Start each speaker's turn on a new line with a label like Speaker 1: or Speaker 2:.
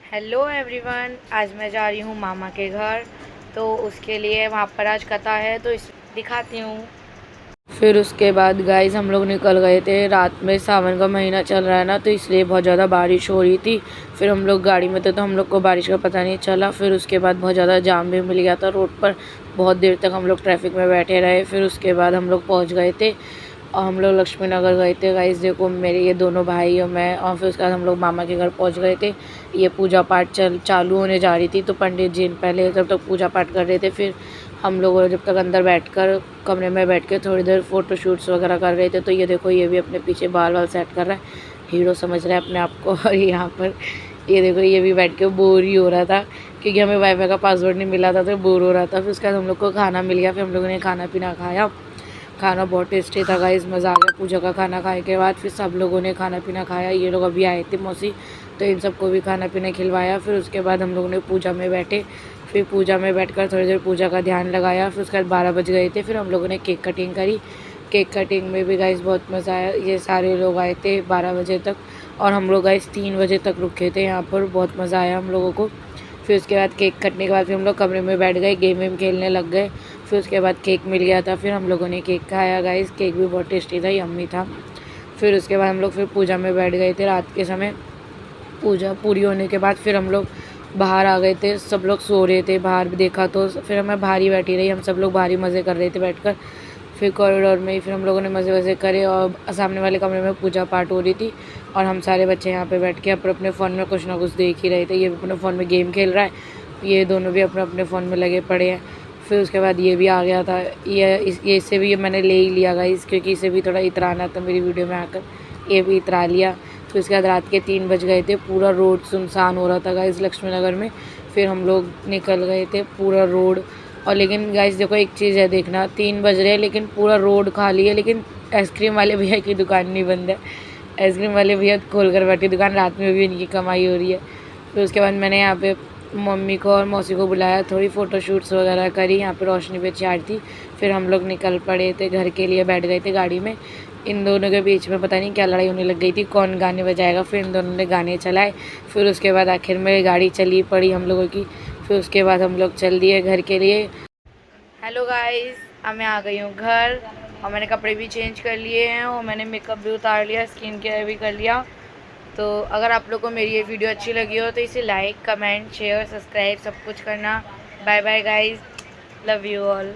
Speaker 1: Hello everyone, आज मैं जा रही हूँ मामा के घर। तो उसके लिए वहाँ पर आज कथा है, तो इस दिखाती हूँ। फिर उसके बाद गाइस हम लोग निकल गए थे। रात में सावन का महीना चल रहा है ना, तो इसलिए बहुत ज़्यादा बारिश हो रही थी। फिर हम लोग गाड़ी में थे तो हम लोग को बारिश का पता नहीं चला। फिर उसके बाद बहुत ज़्यादा जाम भी मिल गया था रोड पर। बहुत देर तक हम लोग ट्रैफिक में बैठे रहे। फिर उसके बाद हम लोग पहुँच गए थे और हम लोग लक्ष्मी नगर गए थे। गाइस देखो, मेरे ये दोनों भाई और मैं, और फिर उसके बाद हम लोग मामा के घर पहुंच गए थे। ये पूजा पाठ चालू होने जा रही थी, तो पंडित जी पहले जब तक पूजा पाठ कर रहे थे, फिर हम लोग जब तक अंदर बैठकर कमरे में बैठ के थोड़ी देर फ़ोटो शूट्स वगैरह कर रहे थे। तो ये देखो, ये भी अपने पीछे बाल वाल सेट कर रहा है, हीरो समझ रहा है अपने आप को। और यहाँ पर ये देखो, ये भी बैठ के बोर ही हो रहा था क्योंकि हमें वाईफाई का पासवर्ड नहीं मिला था, तो बोर हो रहा था। फिर उसके बाद हम लोग को खाना मिल गया। फिर हम लोगों ने खाना पीना खाया। खाना बहुत टेस्टी था गाइस, मज़ा आ गया। पूजा का खाना खाने के बाद फिर सब लोगों ने खाना पीना खाया। ये लोग अभी आए थे मौसी, तो इन सबको भी खाना पीना खिलवाया। फिर उसके बाद हम लोगों ने पूजा में बैठे। फिर पूजा में बैठकर थोड़ी देर पूजा का ध्यान लगाया। फिर उसके बाद 12 बज गए थे। फिर हम लोगों ने केक कटिंग करी। केक कटिंग में भी गाइस बहुत मज़ा आया। ये सारे लोग आए थे 12 बजे तक, और हम लोग गाइस 3 बजे तक रुके थे यहाँ पर। बहुत मज़ा आया हम लोगों को। फिर उसके बाद केक कटने के बाद फिर हम लोग कमरे में बैठ गए, गेम वेम खेलने लग गए। फिर उसके बाद केक मिल गया था, फिर हम लोगों ने केक खाया गाइस। केक भी बहुत टेस्टी था, यम्मी था। फिर उसके बाद हम लोग फिर पूजा में बैठ गए थे रात के समय। पूजा पूरी होने के बाद फिर हम लोग बाहर आ गए थे। सब लोग सो रहे थे बाहर, भी देखा तो फिर मैं बाहर ही बैठी रही। हम सब लोग बाहर ही मज़े कर रहे थे बैठकर। फिर कॉरिडोर में ही फिर हम लोगों ने मज़े वज़े करे, और सामने वाले कमरे में पूजा पाठ हो रही थी। और हम सारे बच्चे यहाँ पे बैठ के अपने अपने फ़ोन में कुछ ना कुछ देख ही रहे थे। ये भी अपने फ़ोन में गेम खेल रहा है, ये दोनों भी अपने अपने फ़ोन में लगे पड़े हैं। फिर उसके बाद ये भी आ गया था। ये इससे भी मैंने ले ही लिया गाइस, क्योंकि इसे भी थोड़ा इतराना था मेरी वीडियो में आकर। ये भी इतरा लिया। फिर उसके बाद रात के 3 बज गए थे। पूरा रोड सुनसान हो रहा था गाइस लक्ष्मी नगर में। फिर हम लोग निकल गए थे पूरा रोड। और लेकिन गाइस देखो, एक चीज़ है देखना, 3 बज रहे हैं लेकिन पूरा रोड खाली है। लेकिन आइसक्रीम वाले भैया की दुकान नहीं बंद है। आइसक्रीम वाले भैया खोल कर बैठी दुकान, रात में भी उनकी कमाई हो रही है। फिर उसके बाद मैंने यहाँ पे मम्मी को और मौसी को बुलाया, थोड़ी फ़ोटो शूट्स वगैरह करी। यहाँ पे रोशनी भी चार थी। फिर हम लोग निकल पड़े थे घर के लिए, बैठ गए थे गाड़ी में। इन दोनों के बीच में पता नहीं क्या लड़ाई होने लग गई थी, कौन गाने बजाएगा। फिर इन दोनों ने गाने चलाए। फिर उसके बाद आखिर में गाड़ी चली पड़ी हम लोगों की। फिर उसके बाद हम लोग चल दिए घर के लिए। हेलो गाइस, अब मैं आ गई हूँ घर, और मैंने कपड़े भी चेंज कर लिए हैं, और मैंने मेकअप भी उतार लिया, स्किन केयर भी कर लिया। तो अगर आप लोग को मेरी ये वीडियो अच्छी लगी हो तो इसे लाइक, कमेंट, शेयर, सब्सक्राइब सब कुछ करना। Bye bye guys, love you all.